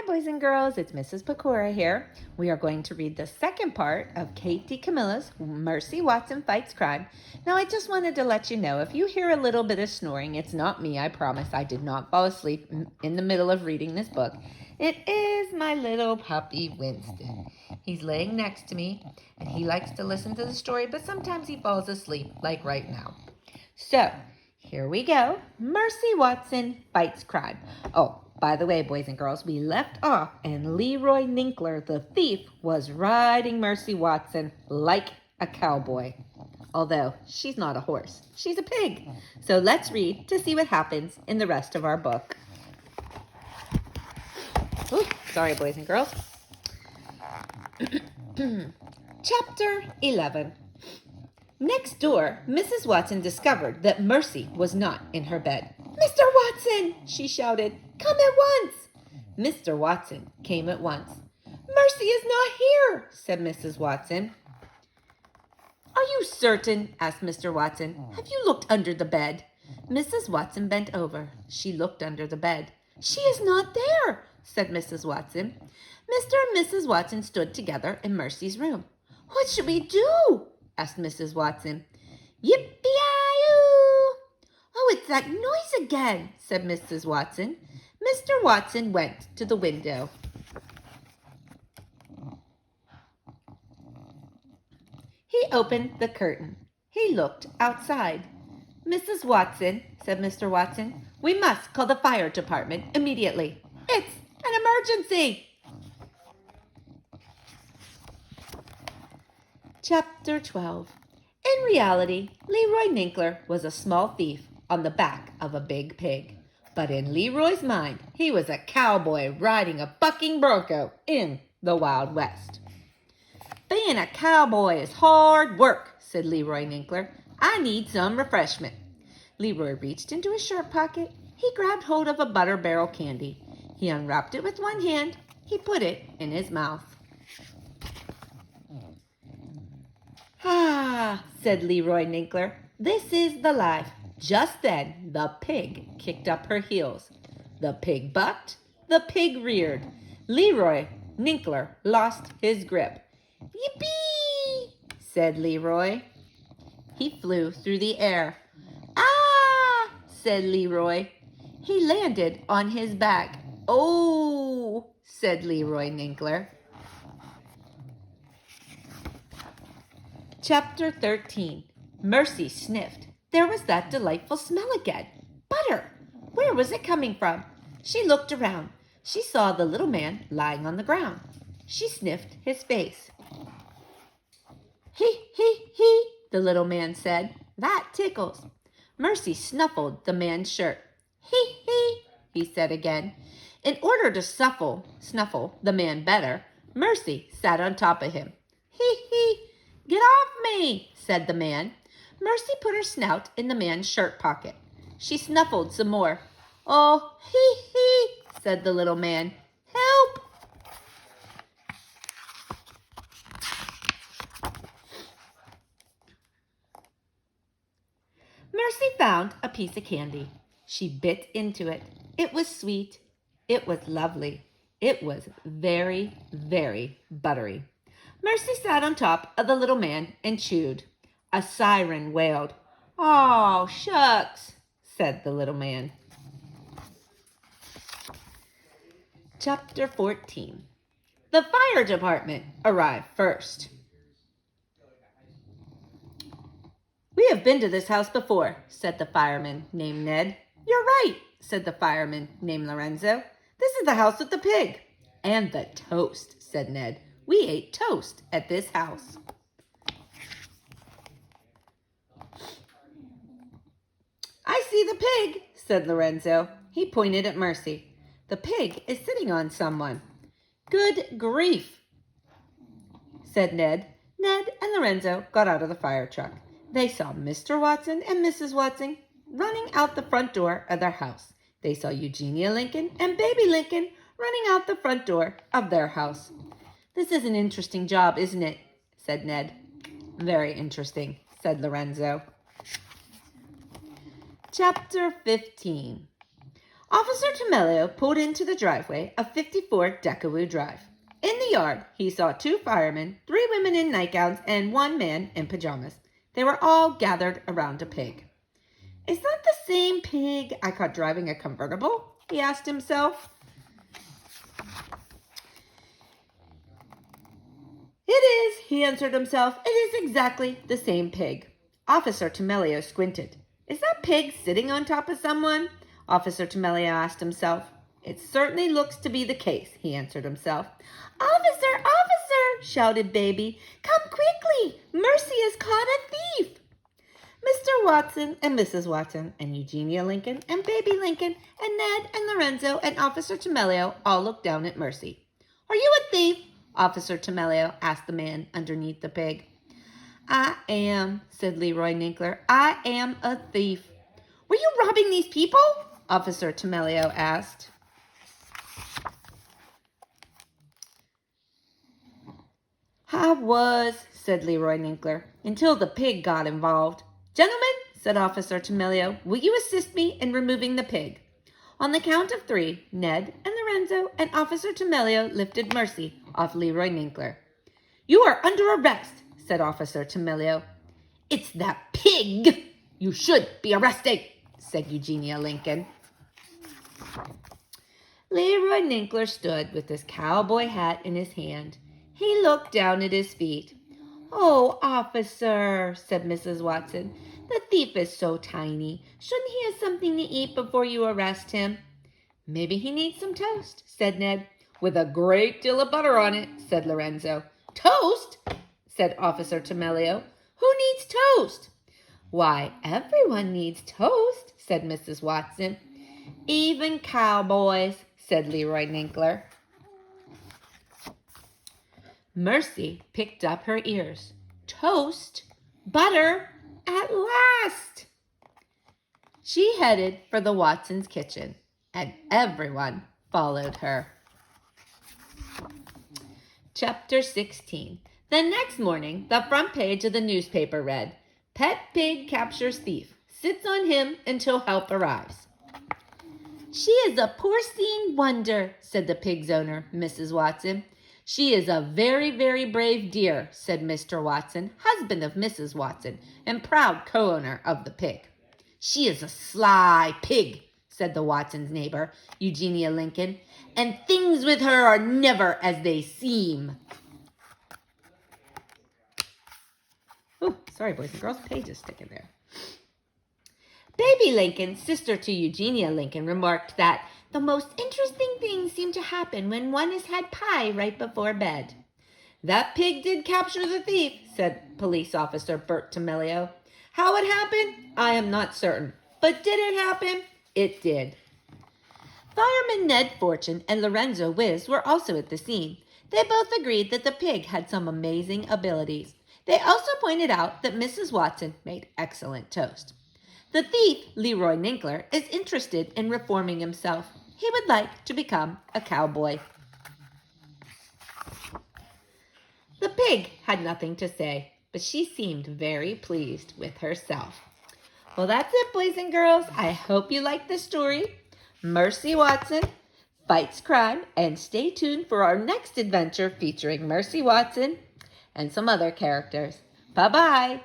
boys and girls. It's Mrs. Pecora here. We are going to read the second part of Kate DiCamilla's Mercy Watson Fights Crime. Now, I just wanted to let you know, if you hear a little bit of snoring, it's not me, I promise. I did not fall asleep in the middle of reading this book. It is my little puppy, Winston. He's laying next to me, and he likes to listen to the story, but sometimes he falls asleep, like right now. So, here we go. Mercy Watson Fights Crime. Oh, by the way, boys and girls, we left off and Leroy Ninkler, the thief, was riding Mercy Watson like a cowboy. Although, she's not a horse. She's a pig. So let's read to see what happens in the rest of our book. Ooh, sorry, boys and girls. Chapter 11. Next door, Mrs. Watson discovered that Mercy was not in her bed. "Mr. Watson!" she shouted. "Come at once!" Mr. Watson came at once. "Mercy is not here," said Mrs. Watson. "Are you certain?" asked Mr. Watson. "Have you looked under the bed?" Mrs. Watson bent over. She looked under the bed. "She is not there," said Mrs. Watson. Mr. and Mrs. Watson stood together in Mercy's room. "What should we do?" asked Mrs. Watson. "Yippee-yi-oo!" "Oh, it's that noise again," said Mrs. Watson. Mr. Watson went to the window. He opened the curtain. He looked outside. "Mrs. Watson," said Mr. Watson, "we must call the fire department immediately. It's an emergency." Chapter 12. In reality, Leroy Ninkler was a small thief on the back of a big pig. But in Leroy's mind, he was a cowboy riding a bucking bronco in the Wild West. "Being a cowboy is hard work," said Leroy Ninkler. "I need some refreshment." Leroy reached into his shirt pocket. He grabbed hold of a butter barrel candy. He unwrapped it with one hand. He put it in his mouth. "Ah," said Leroy Ninkler, "this is the life." Just then, the pig kicked up her heels. The pig bucked. The pig reared. Leroy Ninkler lost his grip. "Yippee!" said Leroy. He flew through the air. "Ah!" said Leroy. He landed on his back. "Oh!" said Leroy Ninkler. Chapter 13. Mercy sniffed. There was that delightful smell again. Butter! Where was it coming from? She looked around. She saw the little man lying on the ground. She sniffed his face. "He, the little man said. "That tickles." Mercy snuffled the man's shirt. He said again. In order to snuffle the man better, Mercy sat on top of him. "Get off me," said the man. Mercy put her snout in the man's shirt pocket. She snuffled some more. "Oh, said the little man. "Help!" Mercy found a piece of candy. She bit into it. It was sweet. It was lovely. It was very, very buttery. Mercy sat on top of the little man and chewed. A siren wailed. "Oh, shucks," said the little man. Chapter 14. The fire department arrived first. "We have been to this house before," said the fireman named Ned. "You're right," said the fireman named Lorenzo. "This is the house with the pig." "And the toast," said Ned. "We ate toast at this house." "I see the pig," said Lorenzo. He pointed at Mercy. "The pig is sitting on someone." "Good grief," said Ned. Ned and Lorenzo got out of the fire truck. They saw Mr. Watson and Mrs. Watson running out the front door of their house. They saw Eugenia Lincoln and Baby Lincoln running out the front door of their house. "This is an interesting job, isn't it?" said Ned. "Very interesting," said Lorenzo. Chapter 15. Officer Tamelio pulled into the driveway of 54 Decawoo Drive. In the yard, he saw 2 firemen, 3 women in nightgowns, and 1 man in pajamas. They were all gathered around a pig. "Is that the same pig I caught driving a convertible?" he asked himself. "It is," he answered himself. "It is exactly the same pig." Officer Tamelio squinted. "Is that pig sitting on top of someone?" Officer Tamelio asked himself. "It certainly looks to be the case," he answered himself. "Officer, officer," shouted Baby, "come quickly. Mercy has caught a thief." Mr. Watson and Mrs. Watson and Eugenia Lincoln and Baby Lincoln and Ned and Lorenzo and Officer Tamelio all looked down at Mercy. "Are you a thief?" Officer Tamelio asked the man underneath the pig. "I am," said Leroy Ninkler. "I am a thief." "Were you robbing these people?" Officer Tamelio asked. "I was," said Leroy Ninkler, "until the pig got involved." "Gentlemen," said Officer Tamelio, "will you assist me in removing the pig?" On the count of 3, Ned and Lorenzo and Officer Tamelio lifted Mercy off Leroy Ninkler. "You are under arrest," said Officer Tamelio. "It's that pig! You should be arrested," said Eugenia Lincoln. Leroy Ninkler stood with his cowboy hat in his hand. He looked down at his feet. "Oh, officer," said Mrs. Watson, "the thief is so tiny. Shouldn't he have something to eat before you arrest him?" "Maybe he needs some toast," said Ned. "With a great deal of butter on it," said Lorenzo. "Toast?" said Officer Tamelio. "Who needs toast?" "Why, everyone needs toast," said Mrs. Watson. "Even cowboys," said Leroy Ninkler. Mercy picked up her ears. Toast? Butter? At last! She headed for the Watsons' kitchen, and everyone followed her. Chapter 16. The next morning, the front page of the newspaper read, "Pet pig captures thief. Sits on him until help arrives." "She is a porcine wonder," said the pig's owner, Mrs. Watson. "She is a very, very brave dear," said Mr. Watson, husband of Mrs. Watson, and proud co-owner of the pig. "She is a sly pig," said the Watsons' neighbor, Eugenia Lincoln, "and things with her are never as they seem." Oh, sorry, boys and girls, page is sticking there. Baby Lincoln, sister to Eugenia Lincoln, remarked that the most interesting things seem to happen when one has had pie right before bed. "That pig did capture the thief," said Police Officer Bert Tamelio. "How it happened, I am not certain. But did it happen? It did." Firemen Ned Fortune and Lorenzo Wiz were also at the scene. They both agreed that the pig had some amazing abilities. They also pointed out that Mrs. Watson made excellent toast. The thief, Leroy Ninkler, is interested in reforming himself. He would like to become a cowboy. The pig had nothing to say, but she seemed very pleased with herself. Well, that's it, boys and girls. I hope you liked the story. Mercy Watson fights crime, and stay tuned for our next adventure featuring Mercy Watson and some other characters. Bye-bye.